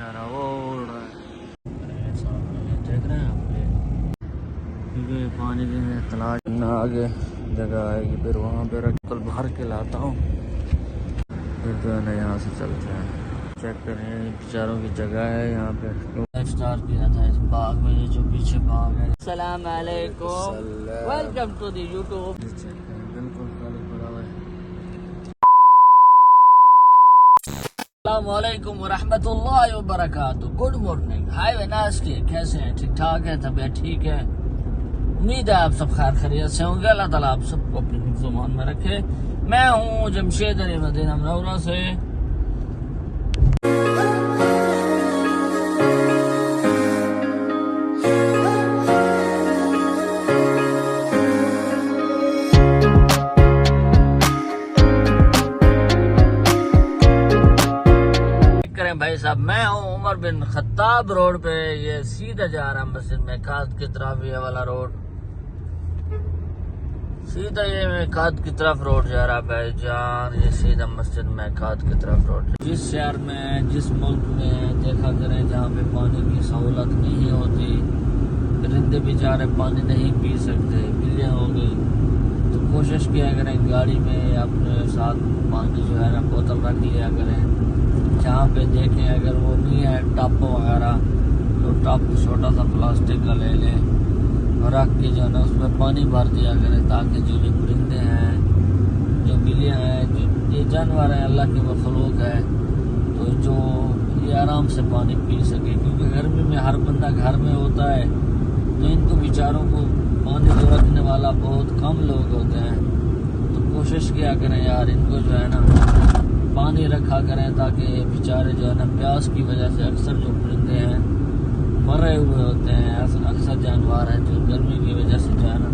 बेचारा वो उड़ रहा है। सामने देख रहे हैं आप, क्योंकि पानी की तलाश न आगे जगह आएगी, फिर वहाँ पे रख कल भर के लाता हूँ, फिर जो है ना यहाँ से चलते हैं। चेक करें बेचारों की जगह है यहाँ पे। 5 स्टार किया था इस बाग में, ये जो पीछे बाग है। अस्सलाम वालेकुम, वेलकम टू द यूट्यूब। बिल्कुल खाली पड़ा हुआ है। अस्सलाम वालेकुम व रहमतुल्लाहि व बरकातुहू। गुड मॉर्निंग, हाय वेनास के कैसे हैं? ठीक ठाक है, तबीयत ठीक है? उम्मीद है आप सब खैर खैरियत से होंगे। अल्लाह ताला आप सबको अपने हिफ्ज़-ओ-मान में रखे। मैं हूँ जमशेद अली मदीना मुनव्वरा से। भाई साहब, मैं हूँ उमर बिन खत्ताब रोड पे, ये सीधा जा रहा मस्जिद मेकात की तरफ। ये वाला रोड सीधा ये मेकात की तरफ रोड जा रहा भाईजान, ये सीधा मस्जिद मेकात की तरफ रोड। जिस शहर में, जिस मुल्क में देखा करें जहाँ पे पानी की सहूलत नहीं होती, परिंदे बेचारे पानी नहीं पी सकते, बिल्लियाँ हो गई, तो कोशिश किया करें गाड़ी में अपने साथ पानी जो है ना बोतल रख लिया करें। जहाँ पे देखें अगर वो नहीं है टप वगैरह, तो टप छोटा सा प्लास्टिक का ले लें और रख के जो है ना उसमें पानी भर दिया करें, ताकि जो ये परिंदे हैं, जो बिल्लियाँ हैं, जो ये जानवर हैं, अल्लाह के मखलूक है, तो जो ये आराम से पानी पी सके। क्योंकि गर्मी में हर बंदा घर में होता है, तो इनको बेचारों को पानी जो रखने वाला बहुत कम लोग होते हैं। तो कोशिश किया करें यार, इनको जो है ना पानी रखा करें, ताकि बेचारे जो है ना प्यास की वजह से अक्सर जो परिंदे हैं मरे हुए होते हैं, अक्सर जानवर हैं जो गर्मी की वजह से जो है ना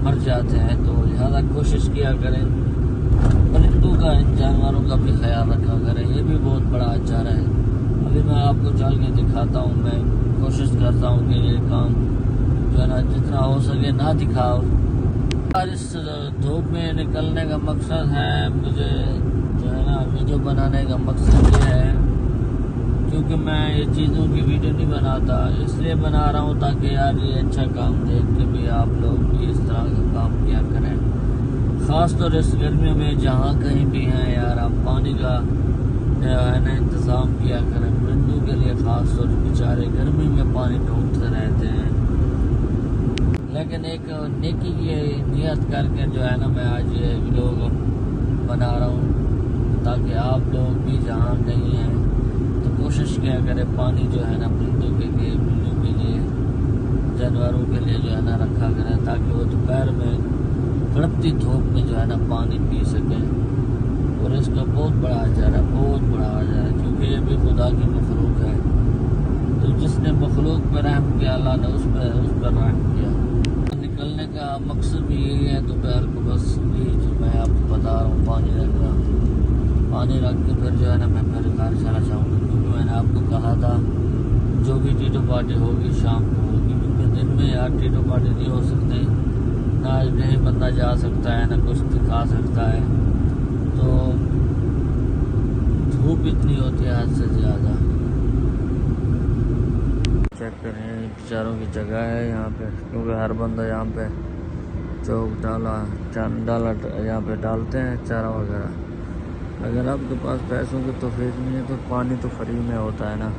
मर जाते हैं। तो लिहाजा कोशिश किया करें परिंदों का, इन जानवरों का भी ख्याल रखा करें। ये भी बहुत बड़ा चारा है। अभी मैं आपको चल के दिखाता हूँ। मैं कोशिश करता हूँ कि ये काम जो है ना जितना हो सके ना दिखाओ। और इस धूप में निकलने का मकसद है मुझे जो है ना वीडियो बनाने का मकसद ये है, क्योंकि मैं ये चीज़ों की वीडियो नहीं बनाता, इसलिए बना रहा हूँ ताकि यार ये अच्छा काम देख के भी आप लोग भी इस तरह का काम किया करें। ख़ास तौर इस गर्मियों में जहाँ कहीं भी हैं यार, आप पानी का जो है ना इंतज़ाम किया करें परिंदों के लिए। ख़ास तौर बेचारे गर्मी में पानी ढूंढते रहते हैं। लेकिन एक नेकी की नियत करके जो है ना मैं आज ये वीडियो बना रहा हूँ, ताकि आप लोग भी जहाँ कहीं हैं तो कोशिश किया करें पानी जो है ना परिंदों के लिए, बिल्लियों के लिए, जानवरों के लिए जो है ना रखा करें, ताकि वो दोपहर में तड़पती धूप में जो है ना पानी पी सकें। और इसका बहुत बड़ा अजर है, बहुत बड़ा अजर है, क्योंकि ये भी खुदा की मखलूक है। तो जिसने मखलूक पर रहम किया, अल्लाह ने उस पर रहम किया। निकलने का मकसद भी यही है दोपहर को, बस ये जो मैं आपको बता रहा हूँ, पानी रखना। पानी रख के फिर जो है ना मैं फिर घर चला जाऊँगा, क्योंकि मैंने आपको कहा था जो भी टीटो पार्टी होगी शाम को होगी, क्योंकि दिन में यार टीटो पार्टी नहीं हो सकती, ना कहीं बंदा जा सकता है, ना कुछ दिखा सकता है। तो धूप इतनी होती है हद से ज़्यादा। चेक करें बेचारों की जगह है यहाँ पे, क्योंकि हर बंदा यहाँ पे चौक डाला यहाँ पे डालते हैं चारा वगैरह। अगर आपके पास पैसों की तौफीक नहीं है तो पानी तो फ्री में होता है ना।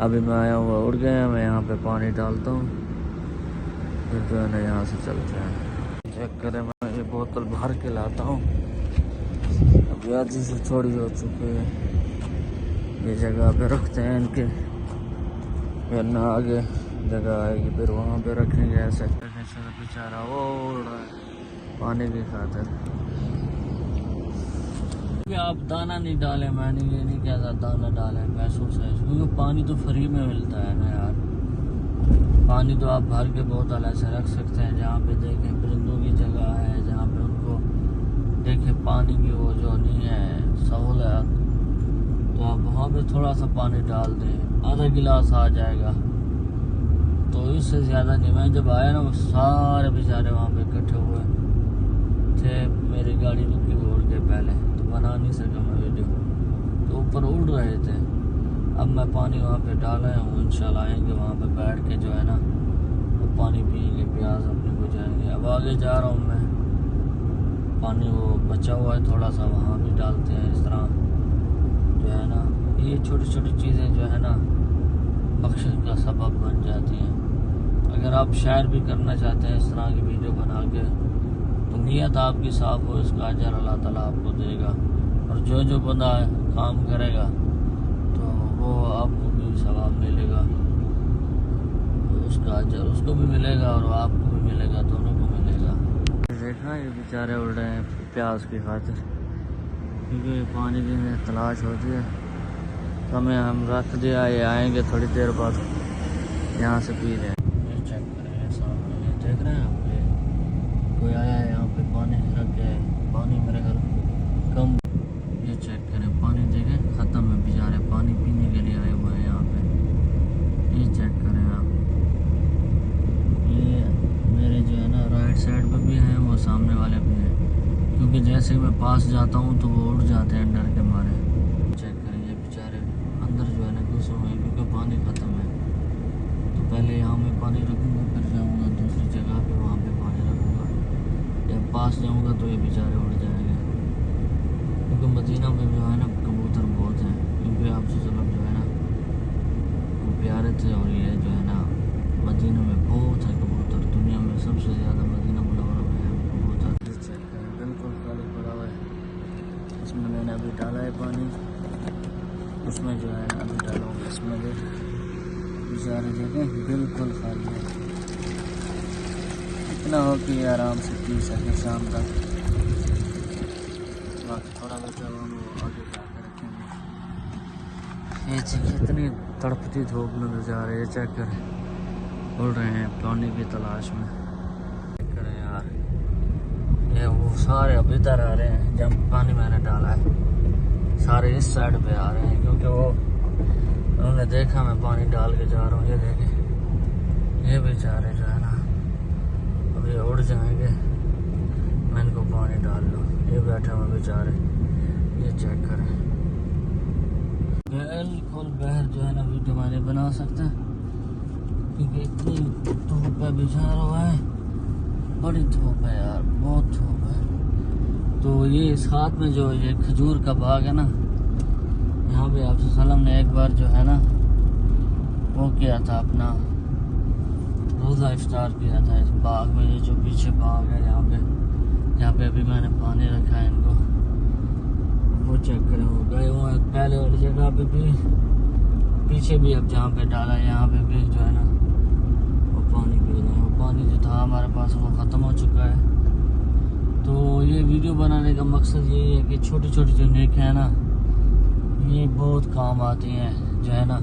अभी मैं आया हुआ उड़ गया, मैं यहाँ पे पानी डालता हूँ, फिर जो है ना यहाँ से चलते हैं। चेक करें, मैं ये बोतल भर के लाता हूँ। अभी आधी से थोड़ी हो चुकी है। ये जगह पे रखते हैं इनके, फिर ना आगे जगह आएगी, फिर वहाँ पे रखेंगे ऐसे। बेचारा वो उड़ रहा है पानी की खातिर। आप दाना नहीं डालें, मैंने ये नहीं कहता दाना डालें पैसों से, क्योंकि पानी तो फ्री में मिलता है ना यार। पानी तो आप भर के बोतल ऐसे रख सकते हैं, जहाँ पे देखें परिंदों की जगह है, जहाँ पे उनको देखें पानी की वो जो नहीं है सहूलत, तो आप वहाँ पे थोड़ा सा पानी डाल दें, आधा गिलास आ जाएगा। तो इससे ज़्यादा नहीं। मैं जब आया ना वो सारे बेचारे वहाँ पे इकट्ठे हुए थे, मेरी गाड़ी रुकी उड़ के पहले, तो बना नहीं सका मैं वीडियो, तो ऊपर उड़ रहे थे। अब मैं पानी वहाँ पे डाला हूँ, इंशाल्लाह आएंगे वहाँ पे बैठ के जो है ना वो पानी पिएंगे, प्यास अपने को जाएंगे। अब आगे जा रहा हूँ मैं, पानी वो बचा हुआ है थोड़ा सा, वहाँ भी डालते हैं। इस तरह जो है ना ये छोटी छोटी चीज़ें जो है ना बख्शिश का सबब बन जाती हैं। अगर आप शायर भी करना चाहते हैं इस तरह की वीडियो बना के, तो नीयत आपकी साफ़ हो, इसका अजर अल्लाह ताला आपको देगा। और जो बंदा काम करेगा तो वो आपको भी सवाब मिलेगा, उसका अजर उसको भी मिलेगा और आपको भी मिलेगा, दोनों को मिलेगा। देखा ये बेचारे उड़ रहे हैं प्याज की खातिर, क्योंकि पानी की तलाश होती है। तो हमें हम रख दिया, ये आएंगे थोड़ी देर बाद, यहाँ से पी लें। ये चेक करें सामने, ये देख रहे हैं आप, ये कोई आया है यहाँ पे पानी रख गया है, पानी मेरे घर कम। ये चेक करें पानी, देखें ख़त्म है बेचारे, पानी पीने के लिए आए हुए हैं यहाँ पे। ये चेक करें आप, ये मेरे जो है ना राइट साइड पे भी हैं, वो सामने वाले भी हैं, क्योंकि जैसे ही मैं पास जाता हूँ तो वो उड़ जाते हैं डर के मारे। चेक करें ये बेचारे अंदर जो है ना घुसे हुए हैं, क्योंकि पानी ख़त्म है। तो पहले यहाँ मैं पानी रखूँगा, फिर जाऊँगा दूसरी जगह पे, वहाँ पे पानी रखूँगा। जब पास जाऊँगा तो ये बेचारे उड़ जाएंगे, क्योंकि मदीना में जो है ना कबूतर बहुत हैं, क्योंकि आपसे जो है ना वो प्यारे थे। और ये जो है ना मदीना में बहुत है कबूतर, दुनिया में सबसे ज़्यादा मदीना मुनव्वरा में है कबूतर। बिल्कुल खाली पड़ा हुआ है, इसमें मैंने अभी डाला है पानी, उसमें जो है ना अभी डालूँगा इसमें। देख बेचारे देखें बिल्कुल खाली है, इतना हो कि आराम से पी सके शाम तक। बाकी थोड़ा बचा हुआ वो आगे जाकर रखेंगे। ये चेक इतनी तड़पती धूप में बेचारे, ये चेक करें उड़ रहे हैं पानी की तलाश में। चेक करें यार, ये वो सारे अब इधर आ रहे हैं जब पानी मैंने डाला है, सारे इस साइड पे आ रहे हैं, क्योंकि वो उन्होंने देखा मैं पानी डाल के जा रहा हूँ। ये देखें ये बेचारे जो है ना अभी उड़ जाएंगे, मैं इनको पानी डाल लूँ। ये बैठे हुए बेचारे, ये चेक करें बिल्कुल बहर जो है ना वीडियो मैंने बना सकते हैं, क्योंकि इतनी धूप है, बेचारा हुआ है, बड़ी धूप है यार, बहुत धूप है। तो ये इस हाथ में जो ये खजूर का बाग है ना, यहाँ पे आप सल्लम ने एक बार जो है ना वो किया था, अपना रोज़ा इफ्तार किया था इस बाग में। ये जो पीछे बाग है यहाँ पे अभी मैंने पानी रखा है इनको, वो चेक करें वो गए हुए हैं पहले वाली जगह पे भी, पीछे भी अब जहाँ पे डाला है यहाँ पे भी जो है ना वो पानी पी रहे हैं। वो पानी जो था हमारे पास वो ख़त्म हो चुका है। तो ये वीडियो बनाने का मकसद यही है कि छोटी छोटी जो नेक है ना, ये बहुत काम आती हैं, जो है ना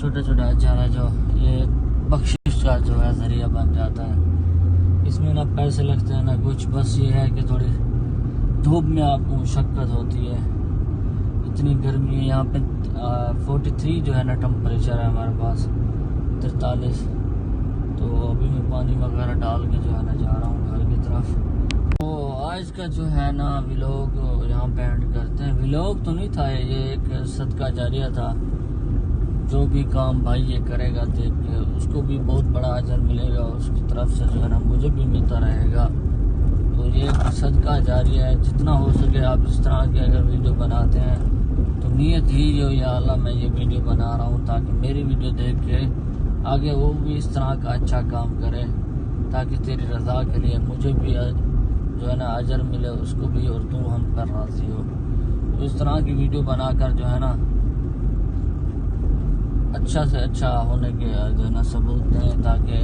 छोटा छोटा अचारा जो ये बख्शिश का जो है ज़रिया बन जाता है। इसमें ना पैसे लगते हैं ना कुछ, बस ये है कि थोड़ी धूप में आपको मुशक्क़त होती है, इतनी गर्मी है यहाँ पे। 43 जो है ना टेम्परेचर है हमारे पास, 43। तो अभी मैं पानी वगैरह डाल के जो है ना जा रहा हूँ घर की तरफ। तो आज का जो है ना व्लॉग यहाँ पे एंड करते हैं। व्लॉग तो नहीं था ये, एक सदका जारिया था। जो भी काम भाई ये करेगा देख के उसको भी बहुत बड़ा अजर मिलेगा, उसकी तरफ से जो है ना मुझे भी मिलता रहेगा। तो ये सदका जारिया है, जितना हो सके आप इस तरह की अगर वीडियो बनाते हैं तो नीयत ही जो या अल्लाह मैं ये वीडियो बना रहा हूँ ताकि मेरी वीडियो देख के आगे वो भी इस तरह का अच्छा काम करे, ताकि तेरी रज़ा के लिए मुझे भी जो है ना अजर मिले, उसको भी, और तू हम पर राज़ी हो। तो इस तरह की वीडियो बनाकर जो है ना अच्छा से अच्छा होने के जो है ना सबूत दें, ताकि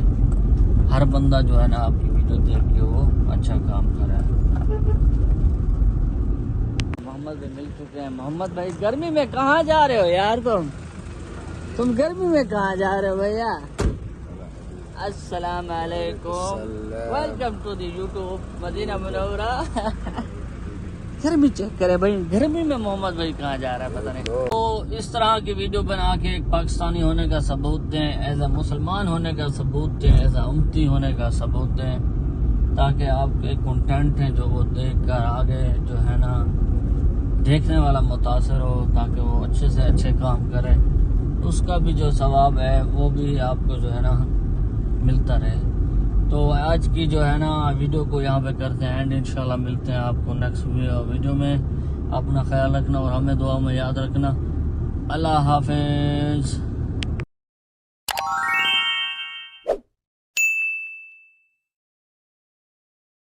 हर बंदा जो है ना आपकी वीडियो देख के वो अच्छा काम करे। मोहम्मद भाई मिल चुके हैं। मोहम्मद भाई गर्मी में कहाँ जा रहे हो यार, तुम गर्मी में कहाँ जा रहे हो भैया? अस्सलाम वालेकुम, welcome to the YouTube Madina Munawwara. गर्मी चेक करे भाई, गर्मी में मोहम्मद भाई कहाँ जा रहा है पता नहीं। तो इस तरह की वीडियो बना के एक पाकिस्तानी होने का सबूत दें, एज ए मुसलमान होने का सबूत दें, एज ए उम्मती होने का सबूत दें, ताकि आपके कंटेंट हैं जो वो देख कर आगे जो है ना देखने वाला मुतासर हो, ताकि वो अच्छे से अच्छे काम करे, उसका भी जो सवाब है वो भी आपको जो है ना मिलता रहे। तो आज की जो है ना वीडियो को यहाँ पे करते हैं एंड इंशाल्लाह मिलते हैं आपको नेक्स्ट वीडियो में। अपना ख्याल रखना और हमें दुआ में याद रखना। अल्लाह हाफिज।